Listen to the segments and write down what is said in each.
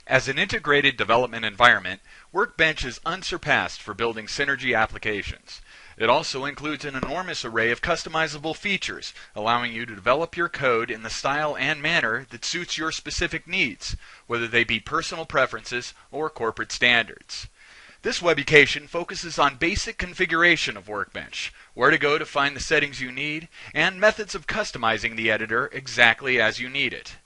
As an integrated development environment, Workbench is unsurpassed for building synergy applications. It also includes an enormous array of customizable features, allowing you to develop your code in the style and manner that suits your specific needs, whether they be personal preferences or corporate standards. This webication focuses on basic configuration of Workbench, where to go to find the settings you need, and methods of customizing the editor exactly as you need it.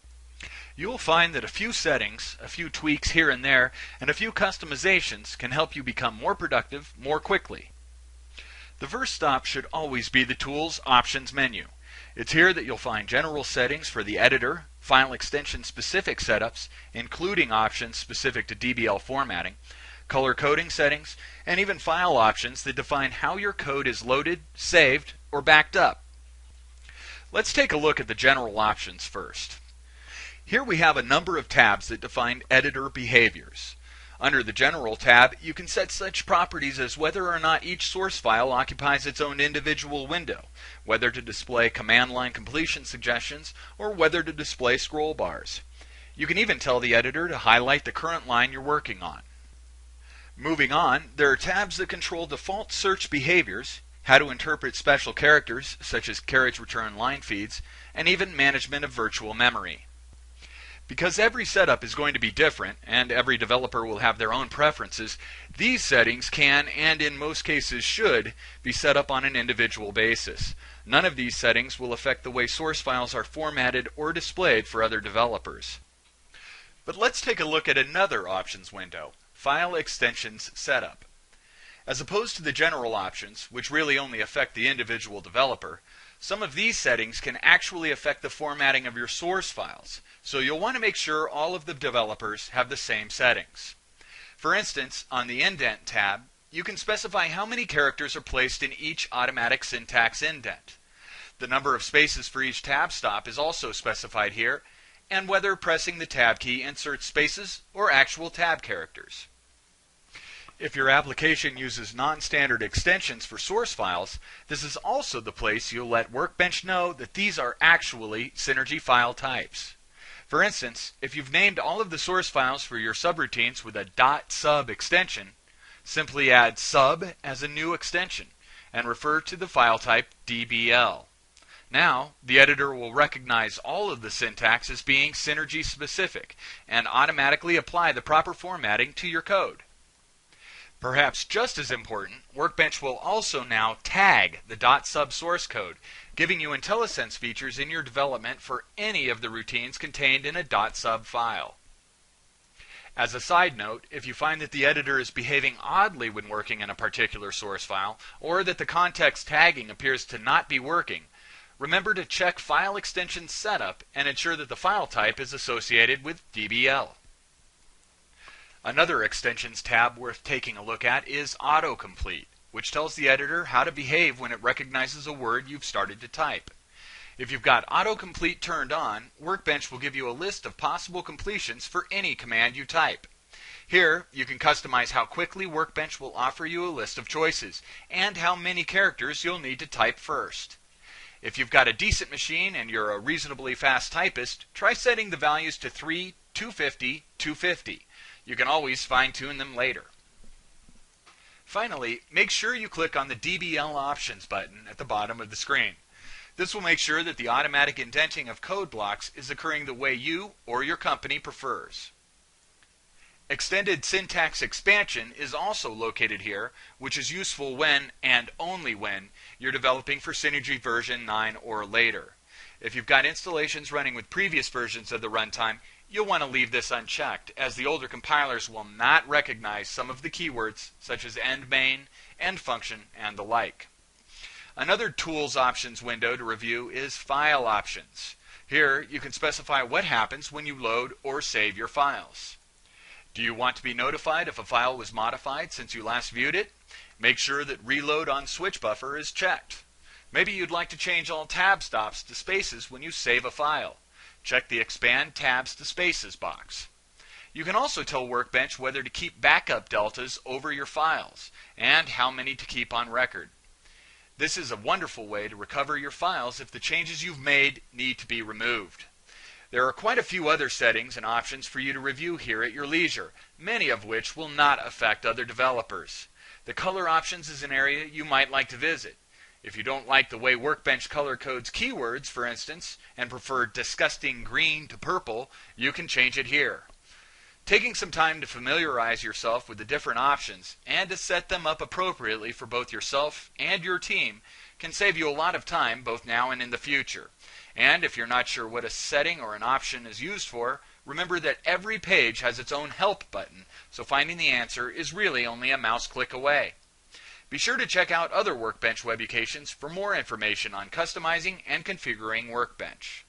You will find that a few settings, a few tweaks here and there, and a few customizations can help you become more productive more quickly. The first stop should always be the Tools Options menu. It's here that you'll find general settings for the editor, file extension specific setups, including options specific to DBL formatting, color coding settings, and even file options that define how your code is loaded, saved, or backed up. Let's take a look at the general options first. Here we have a number of tabs that define editor behaviors. Under the General tab, you can set such properties as whether or not each source file occupies its own individual window, whether to display command line completion suggestions, or whether to display scroll bars. You can even tell the editor to highlight the current line you're working on. Moving on, there are tabs that control default search behaviors, how to interpret special characters such as carriage return line feeds, and even management of virtual memory. Because every setup is going to be different, and every developer will have their own preferences, these settings can, and in most cases should, be set up on an individual basis. None of these settings will affect the way source files are formatted or displayed for other developers. But let's take a look at another options window, File Extensions Setup. As opposed to the general options, which really only affect the individual developer, some of these settings can actually affect the formatting of your source files, so you'll want to make sure all of the developers have the same settings. For instance, on the Indent tab, you can specify how many characters are placed in each automatic syntax indent. The number of spaces for each tab stop is also specified here, and whether pressing the tab key inserts spaces or actual tab characters. If your application uses non-standard extensions for source files, this is also the place you'll let Workbench know that these are actually Synergy file types. For instance, if you've named all of the source files for your subroutines with a .sub extension, simply add sub as a new extension and refer to the file type DBL. Now, the editor will recognize all of the syntax as being Synergy specific and automatically apply the proper formatting to your code. Perhaps just as important, Workbench will also now tag the .sub source code, giving you IntelliSense features in your development for any of the routines contained in a .sub file. As a side note, if you find that the editor is behaving oddly when working in a particular source file, or that the context tagging appears to not be working, remember to check File Extension Setup and ensure that the file type is associated with DBL. Another Extensions tab worth taking a look at is Autocomplete, which tells the editor how to behave when it recognizes a word you've started to type. If you've got Autocomplete turned on, Workbench will give you a list of possible completions for any command you type. Here, you can customize how quickly Workbench will offer you a list of choices, and how many characters you'll need to type first. If you've got a decent machine and you're a reasonably fast typist, try setting the values to 3, 250, 250. You can always fine-tune them later. Finally, make sure you click on the DBL Options button at the bottom of the screen. This will make sure that the automatic indenting of code blocks is occurring the way you or your company prefers. Extended Syntax Expansion is also located here, which is useful when, and only when, you're developing for Synergy version 9 or later. If you've got installations running with previous versions of the runtime, you'll want to leave this unchecked, as the older compilers will not recognize some of the keywords, such as end main, end function, and the like. Another Tools Options window to review is File Options. Here, you can specify what happens when you load or save your files. Do you want to be notified if a file was modified since you last viewed it? Make sure that Reload on Switch Buffer is checked. Maybe you'd like to change all tab stops to spaces when you save a file. Check the Expand Tabs to Spaces box. You can also tell Workbench whether to keep backup deltas over your files, and how many to keep on record. This is a wonderful way to recover your files if the changes you've made need to be removed. There are quite a few other settings and options for you to review here at your leisure, many of which will not affect other developers. The color options is an area you might like to visit. If you don't like the way Workbench color codes keywords, for instance, and prefer disgusting green to purple, you can change it here. Taking some time to familiarize yourself with the different options and to set them up appropriately for both yourself and your team can save you a lot of time both now and in the future. And if you're not sure what a setting or an option is used for, remember that every page has its own help button, so finding the answer is really only a mouse click away. Be sure to check out other Workbench web applications for more information on customizing and configuring Workbench.